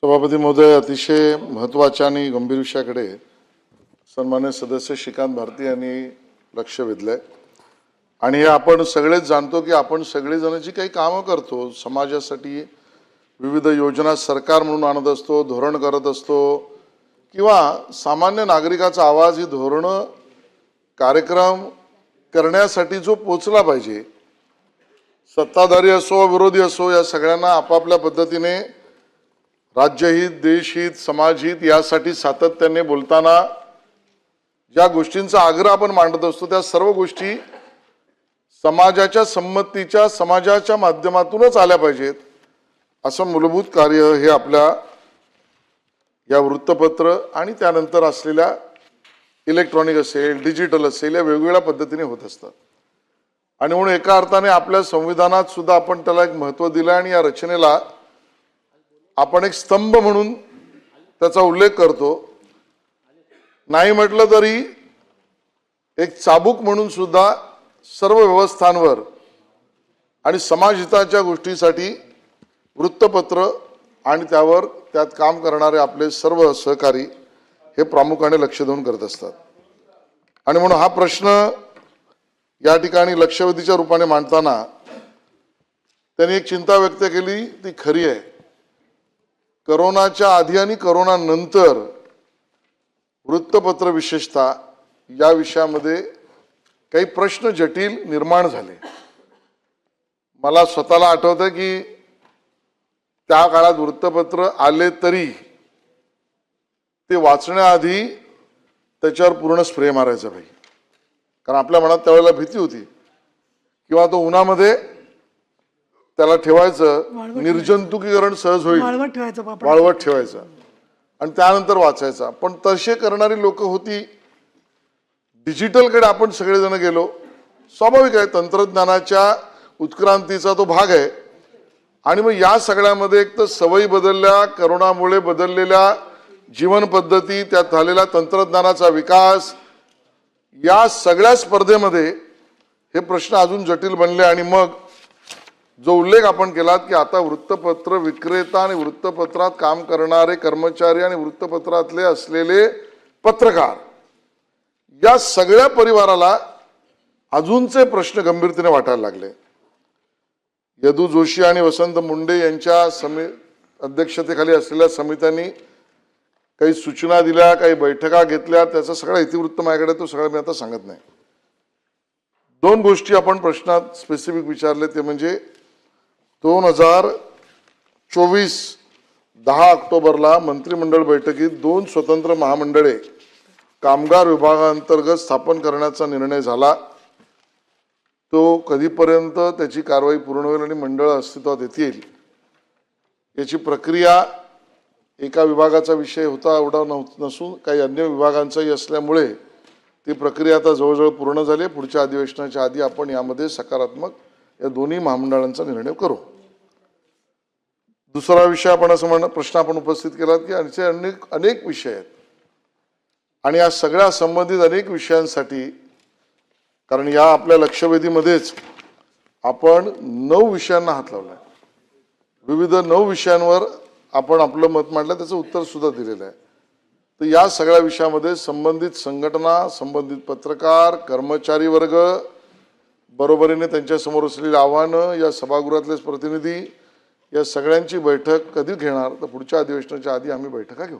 सभापती महोदय, अतिशय महत्त्वाच्या आणि गंभीर विषयाकडे सन्मान्य सदस्य श्रीकांत भारती यांनी लक्ष वेधलंय. आणि हे आपण सगळेच जाणतो की आपण सगळेजण जी काही कामं करतो समाजासाठी, विविध योजना सरकार म्हणून आणत असतो, धोरण करत असतो किंवा सामान्य नागरिकाचा आवाज ही धोरणं कार्यक्रम करण्यासाठी जो पोचला पाहिजे, सत्ताधारी असो विरोधी असो, या सगळ्यांना आपापल्या पद्धतीने राज्यहित, देशहित, समाजहित यासाठी सातत्याने बोलताना ज्या गोष्टींचा आग्रह आपण मांडत असतो त्या सर्व गोष्टी समाजाच्या संमतीच्या, समाजाच्या माध्यमातूनच आल्या पाहिजेत. असं मूलभूत कार्य हे आपल्या या वृत्तपत्र आणि त्यानंतर असलेल्या इलेक्ट्रॉनिक असेल, डिजिटल असेल, या वेगवेगळ्या पद्धतीने होत असतात. आणि म्हणून एका अर्थाने आपल्या संविधानात सुद्धा आपण त्याला एक महत्त्व दिलं आणि या रचनेला आपण एक स्तंभ म्हणून त्याचा उल्लेख करतो. नाही म्हटलं तरी एक चाबूक म्हणून सुद्धा सर्व व्यवस्थांवर आणि समाजहिताच्या गोष्टीसाठी वृत्तपत्र आणि त्यात काम करणारे आपले सर्व सहकारी हे प्रामुख्याने लक्ष देऊन करत असतात. आणि म्हणून हा प्रश्न या ठिकाणी लक्षवेधीच्या रूपाने मांडताना त्यांनी एक चिंता व्यक्त केली, ती खरी आहे. कोरोनाच्या आधी आणि कोरोना नंतर वृत्तपत्र विशेषतः या विषयामध्ये काही प्रश्न जटिल निर्माण झाले. मला स्वतःला आठवतं की त्या काळात वृत्तपत्र आले तरी ते वाचण्याआधी त्याच्यावर पूर्ण स्प्रे मारायचा पाहिजे, कारण आपल्या मनात त्यावेळेला भीती होती. किंवा तो उन्हामध्ये त्याला ठेवायचं, निर्जंतुकीकरण सहज होईल, वाळवट ठेवायचं आणि त्यानंतर वाचायचा. पण तसे करणारी लोक होती. डिजिटलकडे आपण सगळेजण गेलो, स्वाभाविक आहे, तंत्रज्ञानाच्या उत्क्रांतीचा तो भाग आहे. आणि मग या सगळ्यामध्ये एक तर सवयी बदलल्या, करोनामुळे बदललेल्या जीवन पद्धती, त्यात झालेला तंत्रज्ञानाचा विकास, या सगळ्या स्पर्धेमध्ये हे प्रश्न अजून जटिल बनले. आणि मग जो उल्लेख आपण केलात की आता वृत्तपत्र विक्रेता आणि वृत्तपत्रात काम करणारे कर्मचारी आणि वृत्तपत्रातले असलेले पत्रकार, या सगळ्या परिवाराला अजूनचे प्रश्न गंभीरतेने वाटायला लागले. यदू जोशी आणि वसंत मुंडे यांच्या अध्यक्षतेखाली असलेल्या समित्यांनी काही सूचना दिल्या, काही बैठका घेतल्या, त्याचा सगळा इतिवृत्त माझ्याकडे, तो सगळं मी आता सांगत नाही. दोन गोष्टी आपण प्रश्नात स्पेसिफिक विचारले, ते म्हणजे 2024 10 ऑक्टोबरला मंत्रिमंडळ बैठकीत 2 स्वतंत्र महामंडळे कामगार विभागांतर्गत स्थापन करण्याचा निर्णय झाला. तो कधीपर्यंत त्याची कारवाई पूर्ण होईल आणि मंडळ अस्तित्वात येतील याची प्रक्रिया, एका विभागाचा विषय होता एवढा नसून काही अन्य विभागांचाही असल्यामुळे ती प्रक्रिया आता जवळजवळ पूर्ण झाली. पुढच्या अधिवेशनाच्या आधी आपण यामध्ये सकारात्मक या दोन्ही महामंडळांचा निर्णय करू. दुसरा विषय आपण असं प्रश्न आपण उपस्थित केला की असे अनेक विषय आहेत आणि या सगळ्या संबंधित अनेक विषयांसाठी, कारण या आपल्या लक्षवेधीमध्येच आपण 9 विषयांना हात लावलाय, विविध 9 विषयांवर आपण आपलं मत मांडलं, त्याचं उत्तर सुद्धा दिलेलं आहे. तर या सगळ्या विषयामध्ये संबंधित संघटना, संबंधित पत्रकार, कर्मचारी वर्ग, बरोबरीने त्यांच्यासमोर असलेली आव्हानं, या सभागृहातलेच प्रतिनिधी, या सगळ्यांची बैठक कधी घेणार, तर पुढच्या अधिवेशनाच्या आधी आम्ही बैठका घेऊ.